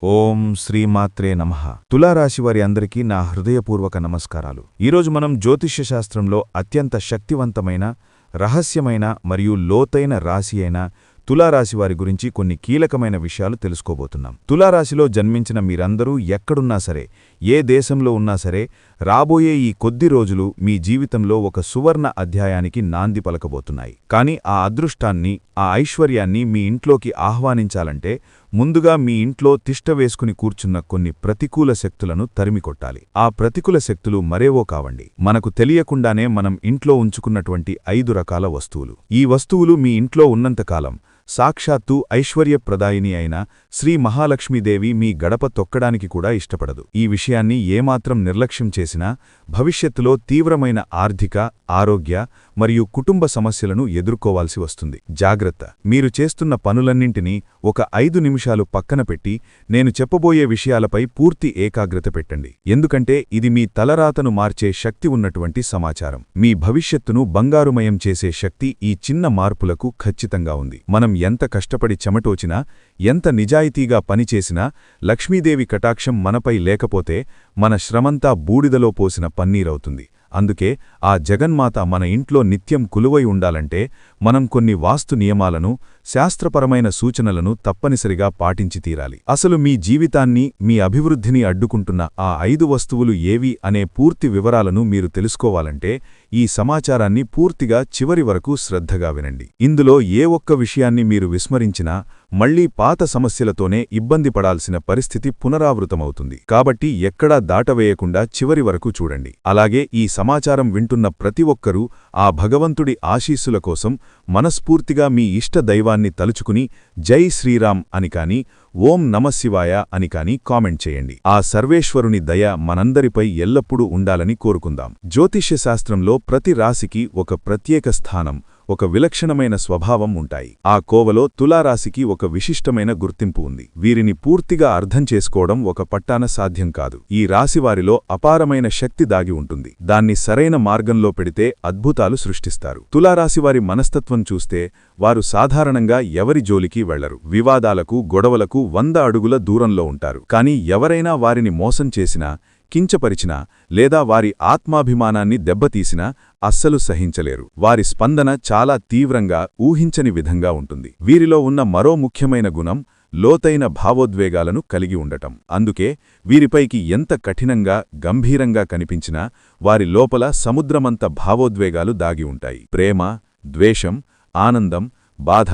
ఓం శ్రీమాత్రే నమః. తులారాశివారి అందరికీ నా హృదయపూర్వక నమస్కారాలు. ఈరోజు మనం జ్యోతిష్య శాస్త్రంలో అత్యంత శక్తివంతమైన, రహస్యమైన మరియు లోతైన రాశి అయిన తులారాశివారి గురించి కొన్ని కీలకమైన విషయాలు తెలుసుకోబోతున్నాం. తులారాశిలో జన్మించిన మీరందరూ ఎక్కడున్నా సరే, ఏ దేశంలో ఉన్నా సరే, రాబోయే ఈ కొద్ది రోజులు మీ జీవితంలో ఒక సువర్ణ అధ్యాయానికి నాంది పలకబోతున్నాయి. కానీ ఆ అదృష్టాన్ని, ఆ ఐశ్వర్యాన్ని మీ ఇంట్లోకి ఆహ్వానించాలంటే ముందుగా మీ ఇంట్లో తిష్టవేసుకుని కూర్చున్న కొన్ని ప్రతికూల శక్తులను తరిమికొట్టాలి. ఆ ప్రతికూల శక్తులు మరేవో కావండి, మనకు తెలియకుండానే మనం ఇంట్లో ఉంచుకున్నటువంటి 5 రకాల వస్తువులు. ఈ వస్తువులు మీ ఇంట్లో ఉన్నంతకాలం సాక్షాత్తు ఐశ్వర్యప్రదాయిని అయిన శ్రీ మహాలక్ష్మీదేవి మీ గడప తొక్కడానికి కూడా ఇష్టపడదు. ఈ విషయాన్ని ఏమాత్రం నిర్లక్ష్యం చేసినా భవిష్యత్తులో తీవ్రమైన ఆర్థిక, ఆరోగ్య మరియు కుటుంబ సమస్యలను ఎదుర్కోవాల్సి వస్తుంది. జాగ్రత్త! మీరు చేస్తున్న పనులన్నింటినీ ఒక 5 నిమిషాలు పక్కన పెట్టి నేను చెప్పబోయే విషయాలపై పూర్తి ఏకాగ్రత పెట్టండి. ఎందుకంటే ఇది మీ తలరాతను మార్చే శక్తి ఉన్నటువంటి సమాచారం. మీ భవిష్యత్తును బంగారుమయం చేసే శక్తి ఈ చిన్న మార్పులకు ఖచ్చితంగా ఉంది. మనం ఎంత కష్టపడి చెమటోచినా, ఎంత నిజాయితీగా పనిచేసినా లక్ష్మీదేవి కటాక్షం మనపై లేకపోతే మన శ్రమంతా బూడిదలో పోసిన పన్నీరవుతుంది. అందుకే ఆ జగన్మాత మన ఇంట్లో నిత్యం కొలువై ఉండాలంటే మనం కొన్ని వాస్తు నియమాలను, శాస్త్రపరమైన సూచనలను తప్పనిసరిగా పాటించి తీరాలి. అసలు మీ జీవితాన్ని, మీ అభివృద్ధిని అడ్డుకుంటున్న ఆ 5 వస్తువులు ఏవి అనే పూర్తి వివరాలను మీరు తెలుసుకోవాలంటే ఈ సమాచారాన్ని పూర్తిగా చివరి వరకు శ్రద్ధగా వినండి. ఇందులో ఏ ఒక్క విషయాన్ని మీరు విస్మరించినా మళ్లీ పాత సమస్యలతోనే ఇబ్బంది పడాల్సిన పరిస్థితి పునరావృతమవుతుంది. కాబట్టి ఎక్కడా దాటవేయకుండా చివరి వరకు చూడండి. అలాగే ఈ సమాచారం వింటున్న ప్రతి ఒక్కరూ ఆ భగవంతుడి ఆశీస్సుల కోసం మనస్ఫూర్తిగా మీ ఇష్ట దైవాన్ని తలుచుకుని జై శ్రీరామ్ అని కాని, ఓం నమశివాయ అని కాని కామెంట్ చేయండి. ఆ సర్వేశ్వరుని దయ మనందరిపై ఎల్లప్పుడూ ఉండాలని కోరుకుందాం. జ్యోతిష్య శాస్త్రంలో ప్రతి రాశికి ఒక ప్రత్యేక స్థానం, ఒక విలక్షణమైన స్వభావం ఉంటాయి. ఆ కోవలో తులారాశికి ఒక విశిష్టమైన గుర్తింపు ఉంది. వీరిని పూర్తిగా అర్థం చేసుకోవడం ఒక పట్టాన సాధ్యం కాదు. ఈ రాశివారిలో అపారమైన శక్తి దాగి ఉంటుంది. దాన్ని సరైన మార్గంలో పెడితే అద్భుతాలు సృష్టిస్తారు. తులారాశివారి మనస్తత్వం చూస్తే వారు సాధారణంగా ఎవరి జోలికి వెళ్లరు. వివాదాలకు, గొడవలకు 100 అడుగుల దూరంలో ఉంటారు. కానీ ఎవరైనా వారిని మోసం చేసినా, కించపరిచినా లేదా వారి ఆత్మాభిమానాన్ని దెబ్బతీసినా అస్సలు సహించలేరు. వారి స్పందన చాలా తీవ్రంగా, ఊహించని విధంగా ఉంటుంది. వీరిలో ఉన్న మరో ముఖ్యమైన గుణం లోతైన భావోద్వేగాలను కలిగి ఉండటం. అందుకే వీరిపైకి ఎంత కఠినంగా, గంభీరంగా కనిపించినా వారి లోపల సముద్రమంత భావోద్వేగాలు దాగి ఉంటాయి. ప్రేమ, ద్వేషం, ఆనందం, బాధ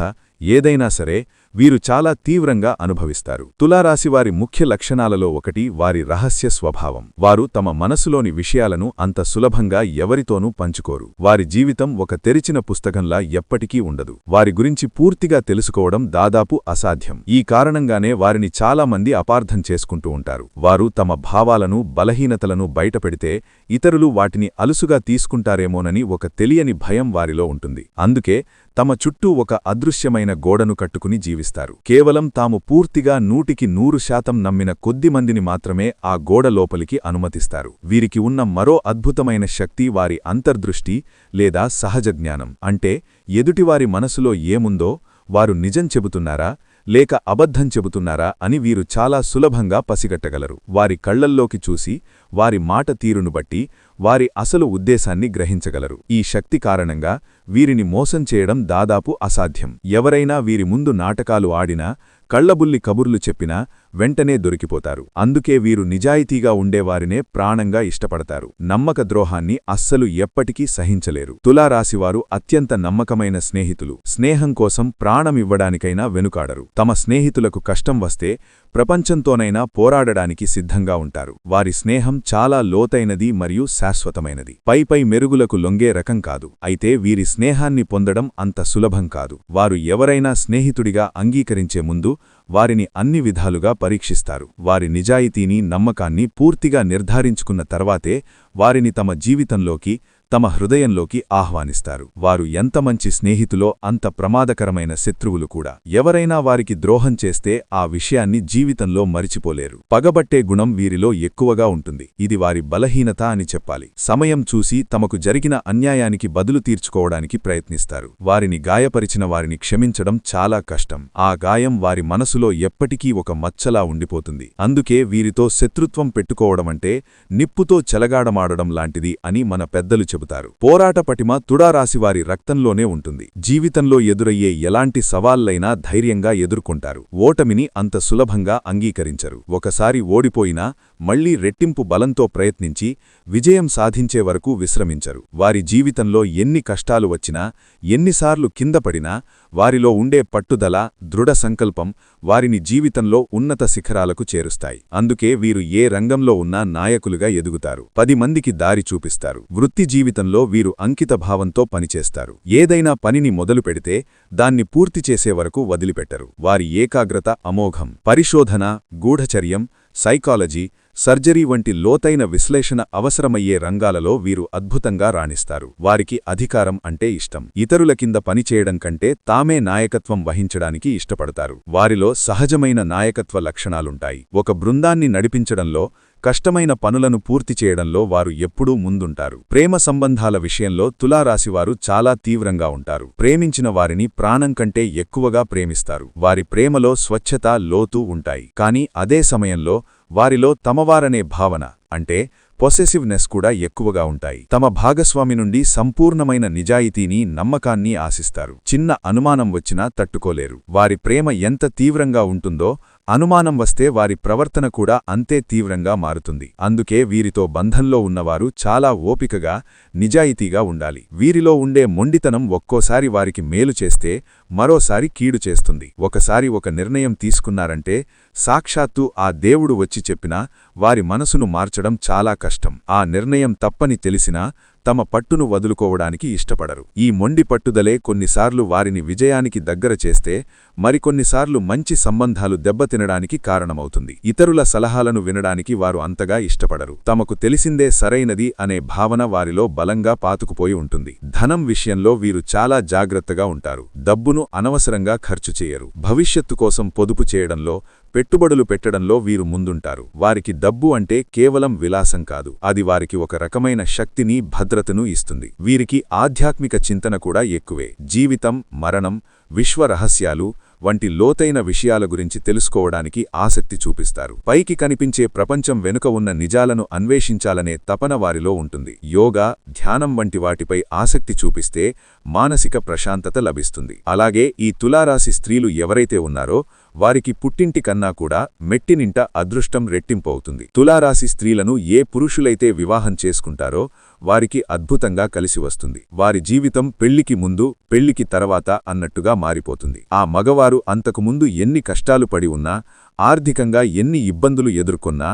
ఏదైనా సరే వీరు చాలా తీవ్రంగా అనుభవిస్తారు. తులారాశివారి ముఖ్య లక్షణాలలో ఒకటి వారి రహస్య స్వభావం. వారు తమ మనసులోని విషయాలను అంత సులభంగా ఎవరితోనూ పంచుకోరు. వారి జీవితం ఒక తెరిచిన పుస్తకంలా ఎప్పటికీ ఉండదు. వారి గురించి పూర్తిగా తెలుసుకోవడం దాదాపు అసాధ్యం. ఈ కారణంగానే వారిని చాలామంది అపార్థం చేసుకుంటూ ఉంటారు. వారు తమ భావాలను, బలహీనతలను బయటపెడితే ఇతరులు వాటిని అలుసుగా తీసుకుంటారేమోనని ఒక తెలియని భయం వారిలో ఉంటుంది. అందుకే తమ చుట్టూ ఒక అదృశ్యమైన గోడను కట్టుకుని జీవిస్తారు. కేవలం తాము పూర్తిగా 100% నమ్మిన కొద్దిమందిని మాత్రమే ఆ గోడ లోపలికి అనుమతిస్తారు. వీరికి ఉన్న మరో అద్భుతమైన శక్తి వారి అంతర్దృష్టి లేదా సహజజ్ఞానం. అంటే ఎదుటివారి మనసులో ఏముందో వారు నిజం చెబుతున్నారా లేక అబద్ధం చెబుతున్నారా అని వీరు చాలా సులభంగా పసిగట్టగలరు. వారి కళ్లల్లోకి చూసి, వారి మాట తీరును బట్టి వారి అసలు ఉద్దేశాన్ని గ్రహించగలరు. ఈ శక్తి కారణంగా వీరిని మోసం చేయడం దాదాపు అసాధ్యం. ఎవరైనా వీరి ముందు నాటకాలు ఆడినా, కళ్లబుల్లి కబుర్లు చెప్పినా వెంటనే దొరికిపోతారు. అందుకే వీరు నిజాయితీగా ఉండేవారినే ప్రాణంగా ఇష్టపడతారు. నమ్మక ద్రోహాన్ని అస్సలు ఎప్పటికీ సహించలేరు. తులారాశివారు అత్యంత నమ్మకమైన స్నేహితులు. స్నేహం కోసం ప్రాణమివ్వడానికైనా వెనుకాడరు. తమ స్నేహితులకు కష్టం వస్తే ప్రపంచంతోనైనా పోరాడడానికి సిద్ధంగా ఉంటారు. వారి స్నేహం చాలా లోతైనది మరియు శాశ్వతమైనది. పైపై మెరుగులకు లొంగే రకం కాదు. అయితే వీరి స్నేహాన్ని పొందడం అంత సులభం కాదు. వారు ఎవరైనా స్నేహితుడిగా అంగీకరించే ముందు వారిని అన్ని విధాలుగా పరీక్షిస్తారు. వారి నిజాయితీని, నమ్మకాన్ని పూర్తిగా నిర్ధారించుకున్న తర్వాతే వారిని తమ జీవితంలోకి, తమ హృదయంలోకి ఆహ్వానిస్తారు. వారు ఎంత మంచి స్నేహితులో అంత ప్రమాదకరమైన శత్రువులు కూడా. ఎవరైనా వారికి ద్రోహం చేస్తే ఆ విషయాన్ని జీవితంలో మరిచిపోలేరు. పగబట్టే గుణం వీరిలో ఎక్కువగా ఉంటుంది. ఇది వారి బలహీనత అని చెప్పాలి. సమయం చూసి తమకు జరిగిన అన్యాయానికి బదులు తీర్చుకోవడానికి ప్రయత్నిస్తారు. వారిని గాయపరిచిన వారిని క్షమించడం చాలా కష్టం. ఆ గాయం వారి మనసులో ఎప్పటికీ ఒక మచ్చలా ఉండిపోతుంది. అందుకే వీరితో శత్రుత్వం పెట్టుకోవడమంటే నిప్పుతో చెలగాడమాడడం లాంటిది అని మన పెద్దలు చెబుతారు. పోరాట పటిమ తులారాశివారి రక్తంలోనే ఉంటుంది. జీవితంలో ఎదురయ్యే ఎలాంటి సవాళ్లైనా ధైర్యంగా ఎదుర్కొంటారు. ఓటమిని అంత సులభంగా అంగీకరించరు. ఒకసారి ఓడిపోయినా మళ్లీ రెట్టింపు బలంతో ప్రయత్నించి విజయం సాధించే వరకు విశ్రమించరు. వారి జీవితంలో ఎన్ని కష్టాలు వచ్చినా, ఎన్నిసార్లు కిందపడినా వారిలో ఉండే పట్టుదల, దృఢ సంకల్పం వారిని జీవితంలో ఉన్నత శిఖరాలకు చేరుస్తాయి. అందుకే వీరు ఏ రంగంలో ఉన్నా నాయకులుగా ఎదుగుతారు. 10 మందికి దారి చూపిస్తారు. వృత్తి జీవితంలో వీరు అంకితభావంతో పనిచేస్తారు. ఏదైనా పనిని మొదలుపెడితే దాన్ని పూర్తి చేసే వరకు వదిలిపెట్టరు. వారి ఏకాగ్రత అమోఘం. పరిశోధన, గూఢచర్యం, సైకాలజీ, సర్జరీ వంటి లోతైన విశ్లేషణ అవసరమయ్యే రంగాలలో వీరు అద్భుతంగా రాణిస్తారు. వారికి అధికారం అంటే ఇష్టం. ఇతరుల కింద పనిచేయడం కంటే తామే నాయకత్వం వహించడానికి ఇష్టపడతారు. వారిలో సహజమైన నాయకత్వ లక్షణాలుంటాయి. ఒక బృందాన్ని నడిపించడంలో, కష్టమైన పనులను పూర్తి చేయడంలో వారు ఎప్పుడూ ముందుంటారు. ప్రేమ సంబంధాల విషయంలో తులారాశివారు చాలా తీవ్రంగా ఉంటారు. ప్రేమించిన వారిని ప్రాణం కంటే ఎక్కువగా ప్రేమిస్తారు. వారి ప్రేమలో స్వచ్ఛత, లోతు ఉంటాయి. కాని అదే సమయంలో వారిలో తమవారనే భావన అంటే పొసెసివ్నెస్ కూడా ఎక్కువగా ఉంటాయి. తమ భాగస్వామి నుండి సంపూర్ణమైన నిజాయితీని, నమ్మకాన్ని ఆశిస్తారు. చిన్న అనుమానం వచ్చినా తట్టుకోలేరు. వారి ప్రేమ ఎంత తీవ్రంగా ఉంటుందో అనుమానం వస్తే వారి ప్రవర్తన కూడా అంతే తీవ్రంగా మారుతుంది. అందుకే వీరితో బంధంలో ఉన్నవారు చాలా ఓపికగా, నిజాయితీగా ఉండాలి. వీరిలో ఉండే మొండితనం ఒక్కోసారి వారికి మేలు చేస్తే మరోసారి కీడు చేస్తుంది. ఒకసారి ఒక నిర్ణయం తీసుకున్నారంటే సాక్షాత్తు ఆ దేవుడు వచ్చి చెప్పినా వారి మనసును మార్చడం చాలా కష్టం. ఆ నిర్ణయం తప్పని తెలిసినా తమ పట్టును వదులుకోవడానికి ఇష్టపడరు. ఈ మొండి పట్టుదలే కొన్నిసార్లు వారిని విజయానికి దగ్గర చేస్తే మరికొన్నిసార్లు మంచి సంబంధాలు దెబ్బతినడానికి కారణమవుతుంది. ఇతరుల సలహాలను వినడానికి వారు అంతగా ఇష్టపడరు. తమకు తెలిసిందే సరైనది అనే భావన వారిలో బలంగా పాతుకుపోయి ఉంటుంది. ధనం విషయంలో వీరు చాలా జాగ్రత్తగా ఉంటారు. డబ్బును అనవసరంగా ఖర్చు చేయరు. భవిష్యత్తు కోసం పొదుపు చేయడంలో, పెట్టుబడులు పెట్టడంలో వీరు ముందుంటారు. వారికి డబ్బు అంటే కేవలం విలాసం కాదు. అది వారికి ఒక రకమైన శక్తిని, భద్రతను ఇస్తుంది. వీరికి ఆధ్యాత్మిక చింతన కూడా ఎక్కువే. జీవితం, మరణం, విశ్వ రహస్యాలు వంటి లోతైన విషయాల గురించి తెలుసుకోవడానికి ఆసక్తి చూపిస్తారు. పైకి కనిపించే ప్రపంచం వెనుక ఉన్న నిజాలను అన్వేషించాలనే తపన వారిలో ఉంటుంది. యోగా, ధ్యానం వంటి వాటిపై ఆసక్తి చూపిస్తే మానసిక ప్రశాంతత లభిస్తుంది. అలాగే ఈ తులారాశి స్త్రీలు ఎవరైతే ఉన్నారో వారికి పుట్టింటి కన్నా కూడా మెట్టినింట అదృష్టం రెట్టింపవుతుంది. తులారాశి స్త్రీలను ఏ పురుషులైతే వివాహం చేసుకుంటారో వారికి అద్భుతంగా కలిసి వస్తుంది. వారి జీవితం పెళ్లికి ముందు, పెళ్లికి తర్వాత అన్నట్టుగా మారిపోతుంది. ఆ మగవారు అంతకుముందు ఎన్ని కష్టాలు పడి ఉన్నా, ఆర్థికంగా ఎన్ని ఇబ్బందులు ఎదుర్కొన్నా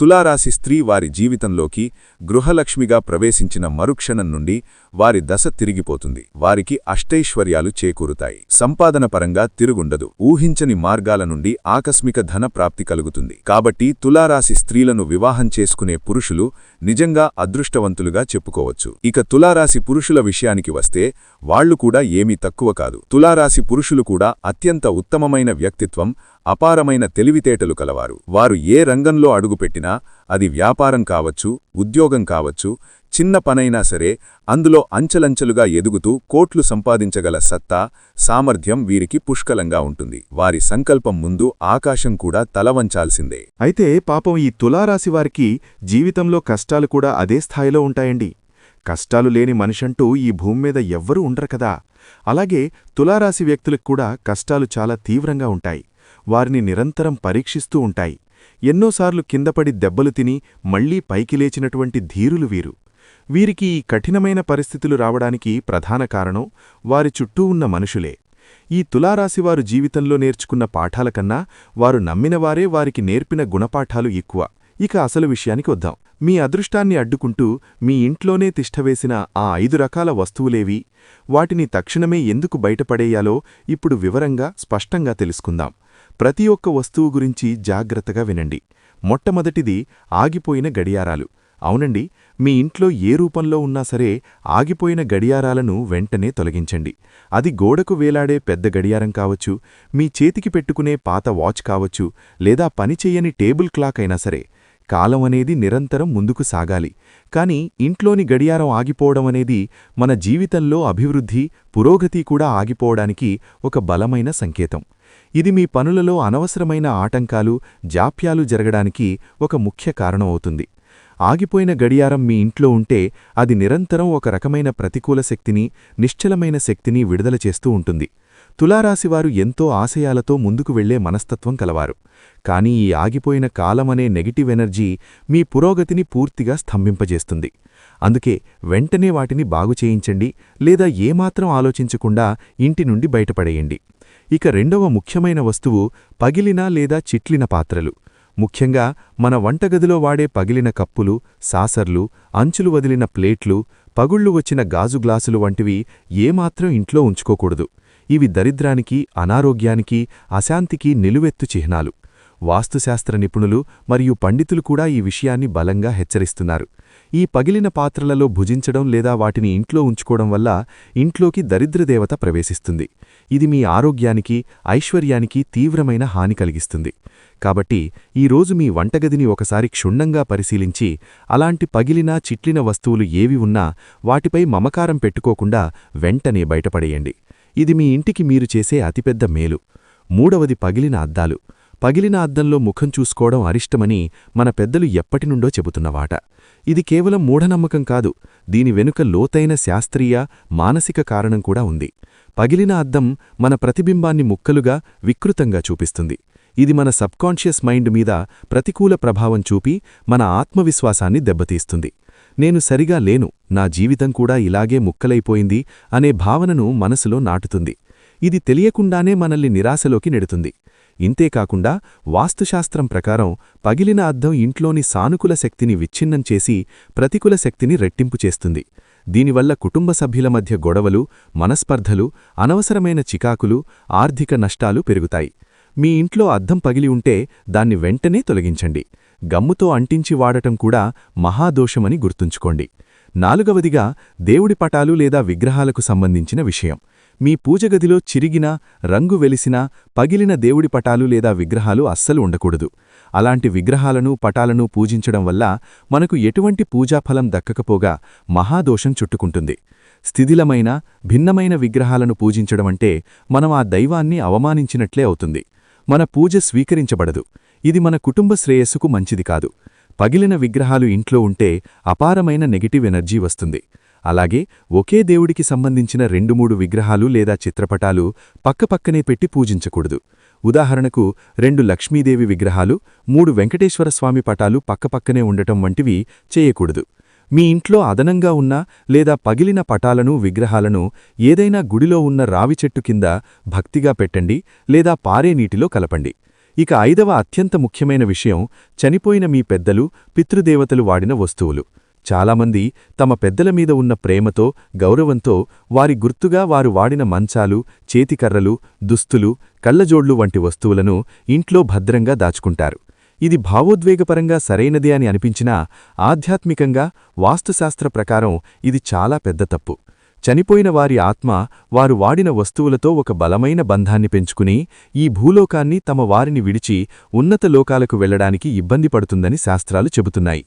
తులారాశి స్త్రీ వారి జీవితంలోకి గృహలక్ష్మిగా ప్రవేశించిన మరుక్షణం నుండి వారి దశ తిరిగిపోతుంది. వారికి అష్టైశ్వర్యాలు చేకూరుతాయి. సంపాదన పరంగా తిరుగుండదు. ఊహించని మార్గాల నుండి ఆకస్మిక ధన ప్రాప్తి కలుగుతుంది. కాబట్టి తులారాశి స్త్రీలను వివాహం చేసుకునే పురుషులు నిజంగా అదృష్టవంతులుగా చెప్పుకోవచ్చు. ఇక తులారాశి పురుషుల విషయానికి వస్తే వాళ్లు కూడా ఏమీ తక్కువ కాదు. తులారాశి పురుషులు కూడా అత్యంత ఉత్తమమైన వ్యక్తిత్వం, అపారమైన తెలివితేటలు కలవారు. వారు ఏ రంగంలో అడుగుపెట్టినా అది వ్యాపారం కావచ్చు, ఉద్యోగం కావచ్చు, చిన్న పనైనా సరే అందులో అంచెలంచెలుగా ఎదుగుతూ కోట్లు సంపాదించగల సత్తా, సామర్థ్యం వీరికి పుష్కలంగా ఉంటుంది. వారి సంకల్పం ముందు ఆకాశం కూడా తలవంచాల్సిందే. అయితే పాపం ఈ తులారాశివారికి జీవితంలో కష్టాలు కూడా అదే స్థాయిలో ఉంటాయండి. కష్టాలు లేని మనిషంటూ ఈ భూమ్మీద ఎవ్వరూ ఉండరు కదా. అలాగే తులారాశి వ్యక్తులకు కూడా కష్టాలు చాలా తీవ్రంగా ఉంటాయి. వారిని నిరంతరం పరీక్షిస్తూ ఉంటాయి. ఎన్నోసార్లు కిందపడి దెబ్బలు తిని మళ్లీ పైకి లేచినటువంటి ధీరులు వీరు. వీరికి ఈ కఠినమైన పరిస్థితులు రావడానికి ప్రధాన కారణం వారి చుట్టూ ఉన్న మనుషులే. ఈ తులారాశివారు జీవితంలో నేర్చుకున్న పాఠాల కన్నా వారు నమ్మినవారే వారికి నేర్పిన గుణపాఠాలు ఎక్కువ. ఇక అసలు విషయానికి వద్దాం. మీ అదృష్టాన్ని అడ్డుకుంటూ మీ ఇంట్లోనే తిష్టవేసిన ఆ 5 రకాల వస్తువులేవి, వాటిని తక్షణమే ఎందుకు బయటపడేయాలో ఇప్పుడు వివరంగా, స్పష్టంగా తెలుసుకుందాం. ప్రతి ఒక్క వస్తువు గురించి జాగ్రత్తగా వినండి. మొట్టమొదటిది ఆగిపోయిన గడియారాలు. అవునండి, మీ ఇంట్లో ఏ రూపంలో ఉన్నా సరే ఆగిపోయిన గడియారాలను వెంటనే తొలగించండి. అది గోడకు వేలాడే పెద్ద గడియారం కావచ్చు, మీ చేతికి పెట్టుకునే పాత వాచ్ కావచ్చు, లేదా పనిచెయ్యని టేబుల్ క్లాక్ అయినా సరే. కాలం అనేది నిరంతరం ముందుకు సాగాలి. కాని ఇంట్లోని గడియారం ఆగిపోవడం అనేది మన జీవితంలో అభివృద్ధి, పురోగతి కూడా ఆగిపోవడానికి ఒక బలమైన సంకేతం. ఇది మీ పనులలో అనవసరమైన ఆటంకాలు, జాప్యాలు జరగడానికి ఒక ముఖ్య కారణం అవుతుంది. ఆగిపోయిన గడియారం మీ ఇంట్లో ఉంటే అది నిరంతరం ఒక రకమైన ప్రతికూల శక్తిని, నిశ్చలమైన శక్తిని విడుదల చేస్తూ ఉంటుంది. తులారాశివారు ఎంతో ఆశయాలతో ముందుకు వెళ్లే మనస్తత్వం కలవారు. కానీ ఈ ఆగిపోయిన కాలమనే నెగటివ్ ఎనర్జీ మీ పురోగతిని పూర్తిగా స్తంభింపజేస్తుంది. అందుకే వెంటనే వాటిని బాగుచేయించండి, లేదా ఏమాత్రం ఆలోచించకుండా ఇంటి నుండి బయటపడేయండి. ఇక రెండవ ముఖ్యమైన వస్తువు పగిలిన లేదా చిట్లిన పాత్రలు. ముఖ్యంగా మన వంటగదిలో వాడే పగిలిన కప్పులు, సాసర్లు, అంచులు వదిలిన ప్లేట్లు, పగుళ్లు వచ్చిన గాజు గ్లాసులు వంటివి ఏమాత్రం ఇంట్లో ఉంచుకోకూడదు. ఇవి దరిద్రానికి, అనారోగ్యానికి, అశాంతికి నిలువెత్తు చిహ్నాలు. వాస్తుశాస్త్ర నిపుణులు మరియు పండితులు కూడా ఈ విషయాన్ని బలంగా హెచ్చరిస్తున్నారు. ఈ పగిలిన పాత్రలలో భుజించడం లేదా వాటిని ఇంట్లో ఉంచుకోవడం వల్ల ఇంట్లోకి దరిద్రదేవత ప్రవేశిస్తుంది. ఇది మీ ఆరోగ్యానికి, ఐశ్వర్యానికి తీవ్రమైన హాని కలిగిస్తుంది. కాబట్టి ఈరోజు మీ వంటగదిని ఒకసారి క్షుణ్ణంగా పరిశీలించి అలాంటి పగిలిన, చిట్లిన వస్తువులు ఏవి ఉన్నా వాటిపై మమకారం పెట్టుకోకుండా వెంటనే బయటపడేయండి. ఇది మీ ఇంటికి మీరు చేసే అతిపెద్ద మేలు. మూడవది పగిలిన అద్దాలు. పగిలిన అద్దంలో ముఖం చూసుకోవడం అరిష్టమని మన పెద్దలు ఎప్పటినుండో చెబుతున్నవాట. ఇది కేవలం మూఢనమ్మకం కాదు, దీని వెనుక లోతైన శాస్త్రీయ, మానసిక కారణం కూడా ఉంది. పగిలిన అద్దం మన ప్రతిబింబాన్ని ముక్కలుగా, వికృతంగా చూపిస్తుంది. ఇది మన సబ్కాన్షియస్ మైండ్ మీద ప్రతికూల ప్రభావం చూపి మన ఆత్మవిశ్వాసాన్ని దెబ్బతీస్తుంది. నేను సరిగా లేను, నా జీవితం కూడా ఇలాగే ముక్కలైపోయింది అనే భావనను మనసులో నాటుతుంది. ఇది తెలియకుండానే మనల్ని నిరాశలోకి నెడుతుంది. ఇంతేకాకుండా వాస్తుశాస్త్రం ప్రకారం పగిలిన అద్దం ఇంట్లోని సానుకూల శక్తిని విచ్ఛిన్నం చేసి ప్రతికూల శక్తిని రెట్టింపు చేస్తుంది. దీనివల్ల కుటుంబ సభ్యుల మధ్య గొడవలు, మనస్పర్ధలు, అనవసరమైన చికాకులు, ఆర్థిక నష్టాలు పెరుగుతాయి. మీ ఇంట్లో అద్దం పగిలి ఉంటే దాన్ని వెంటనే తొలగించండి. గమ్ముతో అంటించి వాడటం కూడా మహాదోషమని గుర్తుంచుకోండి. నాలుగవదిగా దేవుడి పటాలు లేదా విగ్రహాలకు సంబంధించిన విషయం. మీ పూజగదిలో చిరిగిన, రంగు వెలిసిన, పగిలిన దేవుడి పటాలు లేదా విగ్రహాలు అస్సలు ఉండకూడదు. అలాంటి విగ్రహాలను, పటాలను పూజించడం వల్ల మనకు ఎటువంటి పూజాఫలం దక్కకపోగా మహాదోషం చుట్టుకుంటుంది. స్థితిలమైన, భిన్నమైన విగ్రహాలను పూజించడమంటే మనం ఆ దైవాన్ని అవమానించినట్లే అవుతుంది. మన పూజ స్వీకరించబడదు. ఇది మన కుటుంబ శ్రేయస్సుకు మంచిది కాదు. పగిలిన విగ్రహాలు ఇంట్లో ఉంటే అపారమైన నెగటివ్ ఎనర్జీ వస్తుంది. అలాగే ఒకే దేవుడికి సంబంధించిన 2-3 విగ్రహాలు లేదా చిత్రపటాలు పక్కపక్కనే పెట్టి పూజించకూడదు. ఉదాహరణకు 2 లక్ష్మీదేవి విగ్రహాలు, 3 వెంకటేశ్వరస్వామి పటాలు పక్కపక్కనే ఉండటం వంటివి చేయకూడదు. మీ ఇంట్లో అదనంగా ఉన్న లేదా పగిలిన పటాలను, విగ్రహాలను ఏదైనా గుడిలో ఉన్న రావి చెట్టు కింద భక్తిగా పెట్టండి లేదా పారే నీటిలో కలపండి. ఇక ఐదవ అత్యంత ముఖ్యమైన విషయం చనిపోయిన మీ పెద్దలు, పితృదేవతలు వాడిన వస్తువులు. చాలామంది తమ పెద్దల మీద ఉన్న ప్రేమతో, గౌరవంతో వారి గుర్తుగా వారు వాడిన మంచాలు, చేతికర్రలు, దుస్తులు, కళ్లజోడ్లు వంటి వస్తువులను ఇంట్లో భద్రంగా దాచుకుంటారు. ఇది భావోద్వేగపరంగా సరైనదే అని అనిపించినా ఆధ్యాత్మికంగా, వాస్తుశాస్త్ర ప్రకారం ఇది చాలా పెద్ద తప్పు. చనిపోయిన వారి ఆత్మ వారు వాడిన వస్తువులతో ఒక బలమైన బంధాన్ని పెంచుకుని ఈ భూలోకాన్ని తమ వారిని విడిచి ఉన్నత లోకాలకు వెళ్లడానికి ఇబ్బంది పడుతుందని శాస్త్రాలు చెబుతున్నాయి.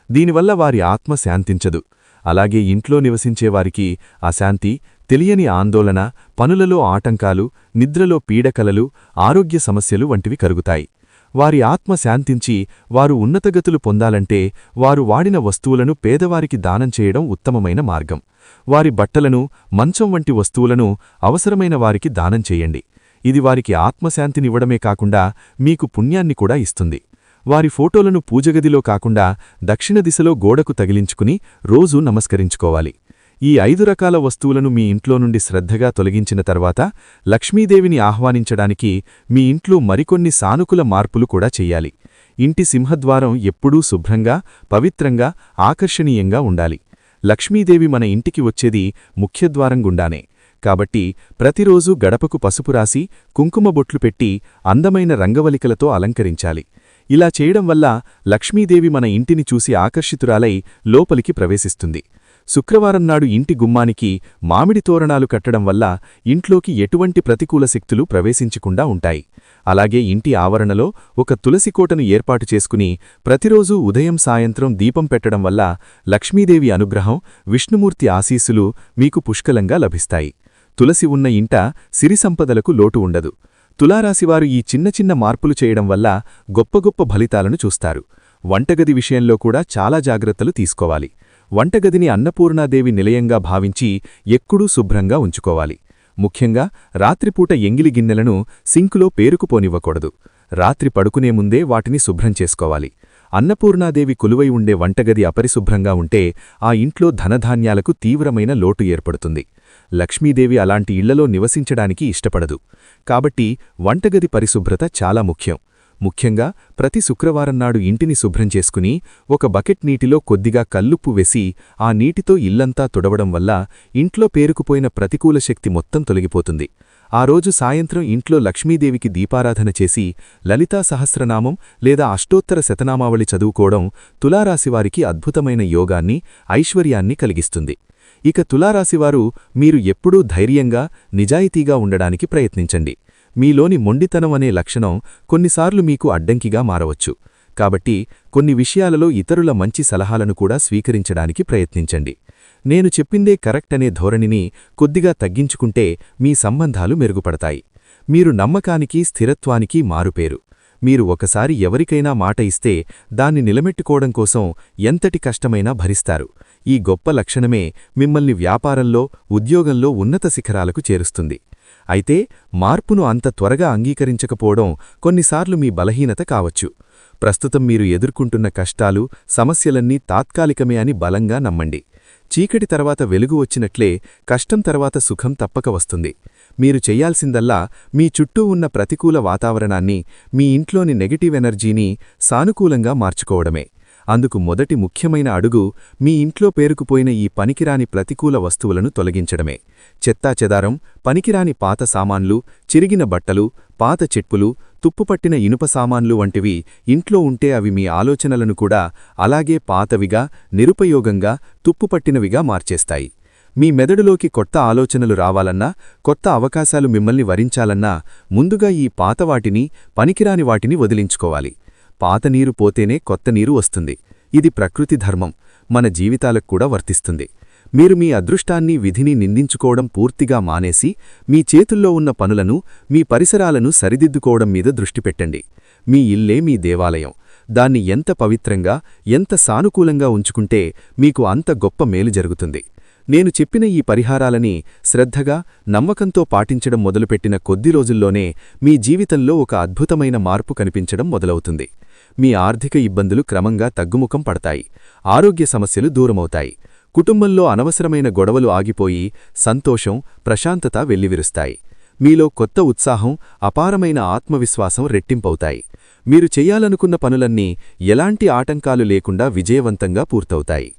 దీనివల్ల వారి ఆత్మ శాంతించదు. అలాగే ఇంట్లో నివసించేవారికి అశాంతి, తెలియని ఆందోళన, పనులలో ఆటంకాలు, నిద్రలో పీడకలలు, ఆరోగ్య సమస్యలు వంటివి కలుగుతాయి. వారి ఆత్మ శాంతించి వారు ఉన్నతగతులు పొందాలంటే వారు వాడిన వస్తువులను పేదవారికి దానం చేయడం ఉత్తమమైన మార్గం. వారి బట్టలను, మంచం వంటి వస్తువులను అవసరమైన వారికి దానం చేయండి. ఇది వారికి ఆత్మశాంతినివ్వడమే కాకుండా మీకు పుణ్యాన్ని కూడా ఇస్తుంది. వారి ఫోటోలను పూజగదిలో కాకుండా దక్షిణ దిశలో గోడకు తగిలించుకుని రోజూ నమస్కరించుకోవాలి. ఈ 5 రకాల వస్తువులను మీ ఇంట్లో నుండి శ్రద్ధగా తొలగించిన తర్వాత లక్ష్మీదేవిని ఆహ్వానించడానికి మీ ఇంట్లో మరికొన్ని సానుకూల మార్పులు కూడా చెయ్యాలి. ఇంటి సింహద్వారం ఎప్పుడూ శుభ్రంగా, పవిత్రంగా, ఆకర్షణీయంగా ఉండాలి. లక్ష్మీదేవి మన ఇంటికి వచ్చేది ముఖ్యద్వారం గుండానే. కాబట్టి ప్రతిరోజూ గడపకు పసుపు రాసి, కుంకుమ బొట్లు పెట్టి అందమైన రంగవలికలతో అలంకరించాలి. ఇలా చేయడం వల్ల లక్ష్మీదేవి మన ఇంటిని చూసి ఆకర్షితురాలై లోపలికి ప్రవేశిస్తుంది. శుక్రవారం నాడు ఇంటి గుమ్మానికి మామిడి తోరణాలు కట్టడం వల్ల ఇంట్లోకి ఎటువంటి ప్రతికూల శక్తులు ప్రవేశించకుండా ఉంటాయి. అలాగే ఇంటి ఆవరణలో ఒక తులసికోటను ఏర్పాటు చేసుకుని ప్రతిరోజూ ఉదయం సాయంత్రం దీపం పెట్టడం వల్ల లక్ష్మీదేవి అనుగ్రహం, విష్ణుమూర్తి ఆశీస్సులు మీకు పుష్కలంగా లభిస్తాయి. తులసి ఉన్న ఇంట సిరి సంపదలకు లోటు ఉండదు. తులారాశివారు ఈ చిన్న చిన్న మార్పులు చేయడం వల్ల గొప్ప గొప్ప ఫలితాలను చూస్తారు. వంటగది విషయంలో కూడా చాలా జాగ్రత్తలు తీసుకోవాలి. వంటగదిని అన్నపూర్ణాదేవి నిలయంగా భావించి ఎప్పుడూ శుభ్రంగా ఉంచుకోవాలి. ముఖ్యంగా రాత్రిపూట ఎంగిలి గిన్నెలను సింకులో పేరుకుపోనివ్వకూడదు. రాత్రి పడుకునే ముందే వాటిని శుభ్రం చేసుకోవాలి. అన్నపూర్ణాదేవి కొలువై ఉండే వంటగది అపరిశుభ్రంగా ఉంటే ఆ ఇంట్లో ధనధాన్యాలకు తీవ్రమైన లోటు ఏర్పడుతుంది. లక్ష్మీదేవి అలాంటి ఇళ్లలో నివసించడానికి ఇష్టపడదు. కాబట్టి వంటగది పరిశుభ్రత చాలా ముఖ్యం. ముఖ్యంగా ప్రతి శుక్రవారం నాడు ఇంటిని శుభ్రం చేసుకుని ఒక బకెట్ నీటిలో కొద్దిగా కల్లుప్పు వేసి ఆ నీటితో ఇల్లంతా తుడవడం వల్ల ఇంట్లో పేరుకుపోయిన ప్రతికూల శక్తి మొత్తం తొలగిపోతుంది. ఆ రోజు సాయంత్రం ఇంట్లో లక్ష్మీదేవికి దీపారాధన చేసి లలితా సహస్రనామం లేదా అష్టోత్తర శతనామావళి చదువుకోవడం తులారాశివారికి అద్భుతమైన యోగాన్ని, ఐశ్వర్యాన్ని కలిగిస్తుంది. ఇక తులారాశివారు మీరు ఎప్పుడూ ధైర్యంగా, నిజాయితీగా ఉండడానికి ప్రయత్నించండి. మీలోని మొండితనం అనే లక్షణం కొన్నిసార్లు మీకు అడ్డంకిగా మారవచ్చు. కాబట్టి కొన్ని విషయాలలో ఇతరుల మంచి సలహాలను కూడా స్వీకరించడానికి ప్రయత్నించండి. నేను చెప్పిందే కరెక్ట్ అనే ధోరణిని కొద్దిగా తగ్గించుకుంటే మీ సంబంధాలు మెరుగుపడతాయి. మీరు నమ్మకానికి, స్థిరత్వానికి మారుపేరు. మీరు ఒకసారి ఎవరికైనా మాట ఇస్తే దాన్ని నిలబెట్టుకోవడం కోసం ఎంతటి కష్టమైనా భరిస్తారు. ఈ గొప్ప లక్షణమే మిమ్మల్ని వ్యాపారంలో, ఉద్యోగంలో ఉన్నత శిఖరాలకు చేరుస్తుంది. అయితే మార్పును అంత త్వరగా అంగీకరించకపోవడం కొన్నిసార్లు మీ బలహీనత కావచ్చు. ప్రస్తుతం మీరు ఎదుర్కొంటున్న కష్టాలు, సమస్యలన్నీ తాత్కాలికమే అని బలంగా నమ్మండి. చీకటి తర్వాత వెలుగు వచ్చినట్లే కష్టం తర్వాత సుఖం తప్పక వస్తుంది. మీరు చెయ్యాల్సిందల్లా మీ చుట్టూ ఉన్న ప్రతికూల వాతావరణాన్ని, మీ ఇంట్లోని నెగటివ్ ఎనర్జీని సానుకూలంగా మార్చుకోవడమే. అందుకు మొదటి ముఖ్యమైన అడుగు మీ ఇంట్లో పేరుకుపోయిన ఈ పనికిరాని ప్రతికూల వస్తువులను తొలగించడమే. చెత్తాచెదారం, పనికిరాని పాత సామాన్లు, చిరిగిన బట్టలు, పాత చెప్పులు, తుప్పుపట్టిన ఇనుప సామాన్లు వంటివి ఇంట్లో ఉంటే అవి మీ ఆలోచనలను కూడా అలాగే పాతవిగా, నిరుపయోగంగా, తుప్పుపట్టినవిగా మార్చేస్తాయి. మీ మెదడులోకి కొత్త ఆలోచనలు రావాలన్నా, కొత్త అవకాశాలు మిమ్మల్ని వరించాలన్నా ముందుగా ఈ పాతవాటిని, పనికిరాని వాటిని వదిలించుకోవాలి. పాత నీరు పోతేనే కొత్త నీరు వస్తుంది. ఇది ప్రకృతి ధర్మం, మన జీవితాలకు కూడా వర్తిస్తుంది. మీరు మీ అదృష్టాన్ని, విధిని నిందించుకోవడం పూర్తిగా మానేసి మీ చేతుల్లో ఉన్న పనులను, మీ పరిసరాలను సరిదిద్దుకోవడం మీద దృష్టి పెట్టండి. మీ ఇల్లే మీ దేవాలయం. దాన్ని ఎంత పవిత్రంగా, ఎంత సానుకూలంగా ఉంచుకుంటే మీకు అంత గొప్ప మేలు జరుగుతుంది. నేను చెప్పిన ఈ పరిహారాలని శ్రద్ధగా, నమ్మకంతో పాటించడం మొదలుపెట్టిన కొద్ది రోజుల్లోనే మీ జీవితంలో ఒక అద్భుతమైన మార్పు కనిపించడం మొదలవుతుంది. మీ ఆర్థిక ఇబ్బందులు క్రమంగా తగ్గుముఖం పడతాయి. ఆరోగ్య సమస్యలు దూరమవుతాయి. కుటుంబంలో అనవసరమైన గొడవలు ఆగిపోయి సంతోషం, ప్రశాంతత వెల్లివిరుస్తాయి. మీలో కొత్త ఉత్సాహం, అపారమైన ఆత్మవిశ్వాసం రెట్టింపవుతాయి. మీరు చెయ్యాలనుకున్న పనులన్నీ ఎలాంటి ఆటంకాలు లేకుండా విజయవంతంగా పూర్తవుతాయి.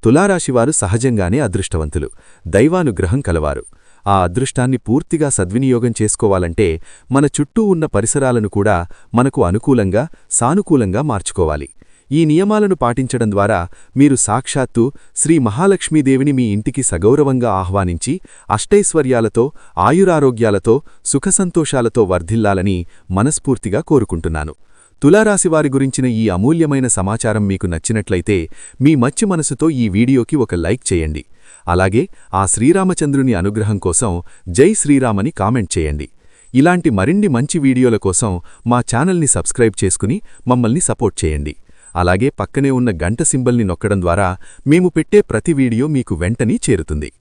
తులారాశివారు సహజంగానే అదృష్టవంతులు, దైవానుగ్రహం కలవారు. ఆ అదృష్టాన్ని పూర్తిగా సద్వినియోగం చేసుకోవాలంటే మన చుట్టూ ఉన్న పరిసరాలను కూడా మనకు అనుకూలంగా, సానుకూలంగా మార్చుకోవాలి. ఈ నియమాలను పాటించడం ద్వారా మీరు సాక్షాత్తు శ్రీ మహాలక్ష్మీదేవిని మీ ఇంటికి సగౌరవంగా ఆహ్వానించి అష్టైశ్వర్యాలతో, ఆయురారోగ్యాలతో, సుఖసంతోషాలతో వర్ధిల్లాలని మనస్ఫూర్తిగా కోరుకుంటున్నాను. తులారాశివారి గురించిన ఈ అమూల్యమైన సమాచారం మీకు నచ్చినట్లయితే మీ మంచి మనసుతో ఈ వీడియోకి ఒక లైక్ చేయండి. అలాగే ఆ శ్రీరామచంద్రుని అనుగ్రహం కోసం జై శ్రీరామని కామెంట్ చేయండి. ఇలాంటి మరిన్ని మంచి వీడియోల కోసం మా ఛానల్ని సబ్స్క్రైబ్ చేసుకుని మమ్మల్ని సపోర్ట్ చేయండి. అలాగే పక్కనే ఉన్న గంట సింబల్ని నొక్కడం ద్వారా మేము పెట్టే ప్రతి వీడియో మీకు వెంటనే చేరుతుంది.